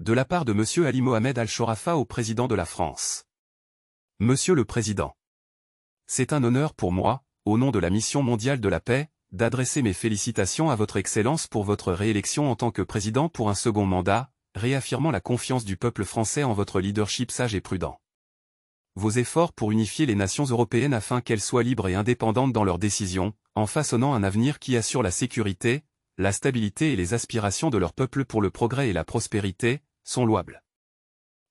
De la part de M. Ali Mohamed Al-Shorafa au président de la France. Monsieur le Président. C'est un honneur pour moi, au nom de la Mission mondiale de la paix, d'adresser mes félicitations à votre Excellence pour votre réélection en tant que président pour un second mandat, réaffirmant la confiance du peuple français en votre leadership sage et prudent. Vos efforts pour unifier les nations européennes afin qu'elles soient libres et indépendantes dans leurs décisions, en façonnant un avenir qui assure la sécurité, la stabilité et les aspirations de leur peuple pour le progrès et la prospérité, sont louables.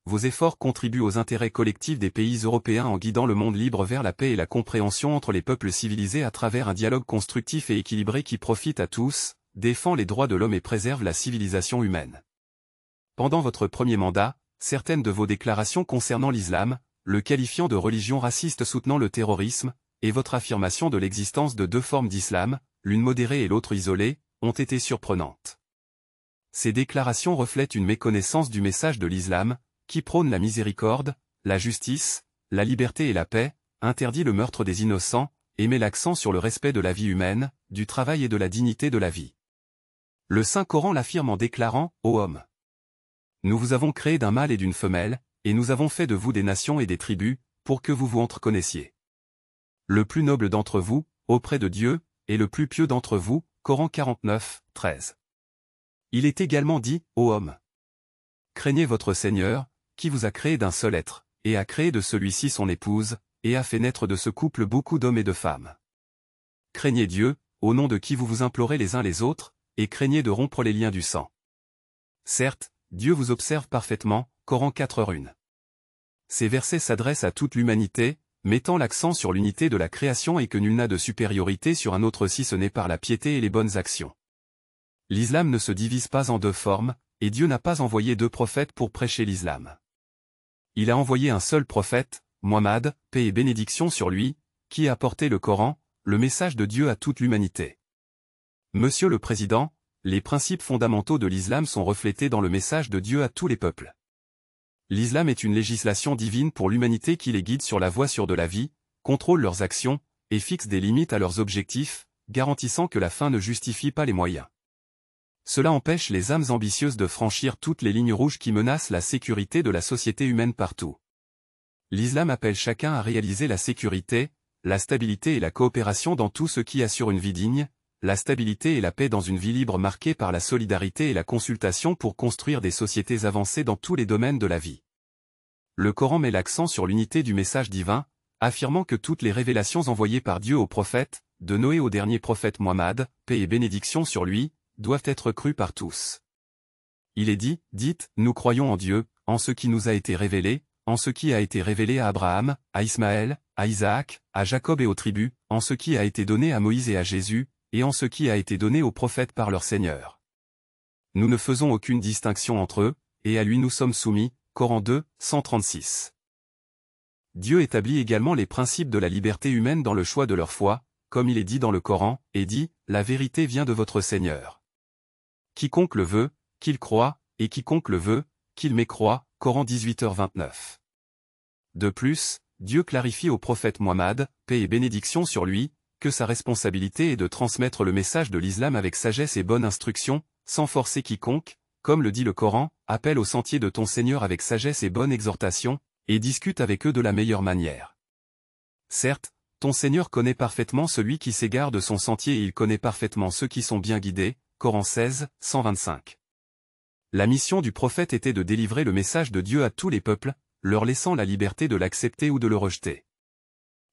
Vos efforts contribuent aux intérêts collectifs des pays européens en guidant le monde libre vers la paix et la compréhension entre les peuples civilisés à travers un dialogue constructif et équilibré qui profite à tous, défend les droits de l'homme et préserve la civilisation humaine. Pendant votre premier mandat, certaines de vos déclarations concernant l'islam, le qualifiant de religion raciste soutenant le terrorisme, et votre affirmation de l'existence de deux formes d'islam, l'une modérée et l'autre isolée, ont été surprenantes. Ces déclarations reflètent une méconnaissance du message de l'islam, qui prône la miséricorde, la justice, la liberté et la paix, interdit le meurtre des innocents, et met l'accent sur le respect de la vie humaine, du travail et de la dignité de la vie. Le Saint-Coran l'affirme en déclarant « Ô homme, nous vous avons créé d'un mâle et d'une femelle, et nous avons fait de vous des nations et des tribus, pour que vous vous entreconnaissiez. Le plus noble d'entre vous, auprès de Dieu, et le plus pieux d'entre vous, Coran 49, 13. Il est également dit, ô homme, craignez votre Seigneur, qui vous a créé d'un seul être, et a créé de celui-ci son épouse, et a fait naître de ce couple beaucoup d'hommes et de femmes. Craignez Dieu, au nom de qui vous vous implorez les uns les autres, et craignez de rompre les liens du sang. Certes, Dieu vous observe parfaitement, Coran 4:1. Ces versets s'adressent à toute l'humanité, mettant l'accent sur l'unité de la création et que nul n'a de supériorité sur un autre si ce n'est par la piété et les bonnes actions. L'islam ne se divise pas en deux formes, et Dieu n'a pas envoyé deux prophètes pour prêcher l'islam. Il a envoyé un seul prophète, Muhammad, paix et bénédiction sur lui, qui a apporté le Coran, le message de Dieu à toute l'humanité. Monsieur le Président, les principes fondamentaux de l'islam sont reflétés dans le message de Dieu à tous les peuples. L'islam est une législation divine pour l'humanité qui les guide sur la voie sûre de la vie, contrôle leurs actions, et fixe des limites à leurs objectifs, garantissant que la fin ne justifie pas les moyens. Cela empêche les âmes ambitieuses de franchir toutes les lignes rouges qui menacent la sécurité de la société humaine partout. L'islam appelle chacun à réaliser la sécurité, la stabilité et la coopération dans tout ce qui assure une vie digne, la stabilité et la paix dans une vie libre marquée par la solidarité et la consultation pour construire des sociétés avancées dans tous les domaines de la vie. Le Coran met l'accent sur l'unité du message divin, affirmant que toutes les révélations envoyées par Dieu aux prophètes, de Noé au dernier prophète Muhammad, paix et bénédiction sur lui, doivent être crues par tous. Il est dit, dites, nous croyons en Dieu, en ce qui nous a été révélé, en ce qui a été révélé à Abraham, à Ismaël, à Isaac, à Jacob et aux tribus, en ce qui a été donné à Moïse et à Jésus, et en ce qui a été donné aux prophètes par leur Seigneur. Nous ne faisons aucune distinction entre eux, et à lui nous sommes soumis, Coran 2, 136. Dieu établit également les principes de la liberté humaine dans le choix de leur foi, comme il est dit dans le Coran, et dit, la vérité vient de votre Seigneur. Quiconque le veut, qu'il croie, et quiconque le veut, qu'il mécroie, Coran 18h29. De plus, Dieu clarifie au prophète Muhammad, paix et bénédiction sur lui, que sa responsabilité est de transmettre le message de l'islam avec sagesse et bonne instruction, sans forcer quiconque, comme le dit le Coran, appelle au sentier de ton Seigneur avec sagesse et bonne exhortation, et discute avec eux de la meilleure manière. Certes, ton Seigneur connaît parfaitement celui qui s'égare de son sentier et il connaît parfaitement ceux qui sont bien guidés, Coran 16, 125. La mission du prophète était de délivrer le message de Dieu à tous les peuples, leur laissant la liberté de l'accepter ou de le rejeter.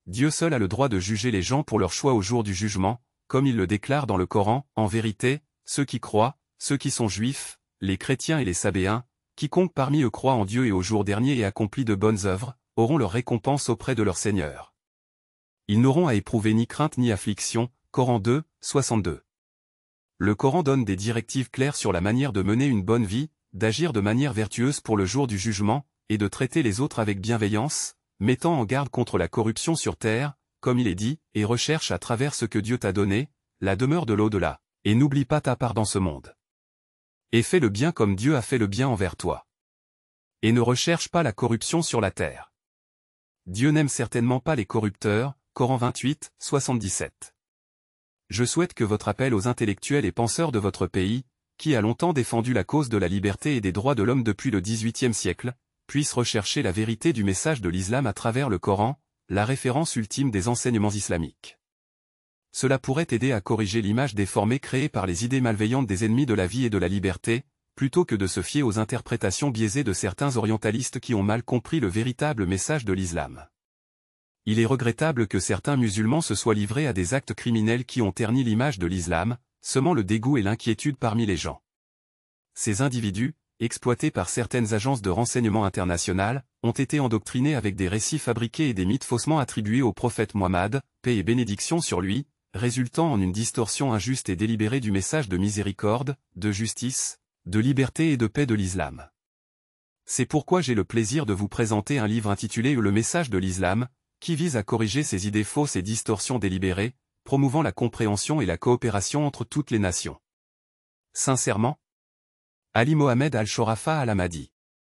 Dieu seul a le droit de juger les gens pour leur choix au jour du jugement, comme il le déclare dans le Coran, en vérité, ceux qui croient, ceux qui sont juifs, les chrétiens et les sabéens, quiconque parmi eux croit en Dieu et au jour dernier et accomplit de bonnes œuvres, auront leur récompense auprès de leur Seigneur. Ils n'auront à éprouver ni crainte ni affliction, Coran 2, 62. Le Coran donne des directives claires sur la manière de mener une bonne vie, d'agir de manière vertueuse pour le jour du jugement, et de traiter les autres avec bienveillance, mettant en garde contre la corruption sur terre, comme il est dit, et recherche à travers ce que Dieu t'a donné, la demeure de l'au-delà, et n'oublie pas ta part dans ce monde. Et fais le bien comme Dieu a fait le bien envers toi. Et ne recherche pas la corruption sur la terre. Dieu n'aime certainement pas les corrupteurs, Coran 28, 77. Je souhaite que votre appel aux intellectuels et penseurs de votre pays, qui a longtemps défendu la cause de la liberté et des droits de l'homme depuis le XVIIIe siècle, puisse rechercher la vérité du message de l'islam à travers le Coran, la référence ultime des enseignements islamiques. Cela pourrait aider à corriger l'image déformée créée par les idées malveillantes des ennemis de la vie et de la liberté, plutôt que de se fier aux interprétations biaisées de certains orientalistes qui ont mal compris le véritable message de l'islam. Il est regrettable que certains musulmans se soient livrés à des actes criminels qui ont terni l'image de l'islam, semant le dégoût et l'inquiétude parmi les gens. Ces individus, exploités par certaines agences de renseignement internationales, ont été endoctrinés avec des récits fabriqués et des mythes faussement attribués au prophète Mohammed, paix et bénédiction sur lui, résultant en une distorsion injuste et délibérée du message de miséricorde, de justice, de liberté et de paix de l'islam. C'est pourquoi j'ai le plaisir de vous présenter un livre intitulé Le message de l'islam, qui vise à corriger ces idées fausses et distorsions délibérées, promouvant la compréhension et la coopération entre toutes les nations. Sincèrement, Ali Mohamed Al-Shorafa Al-Hamadi.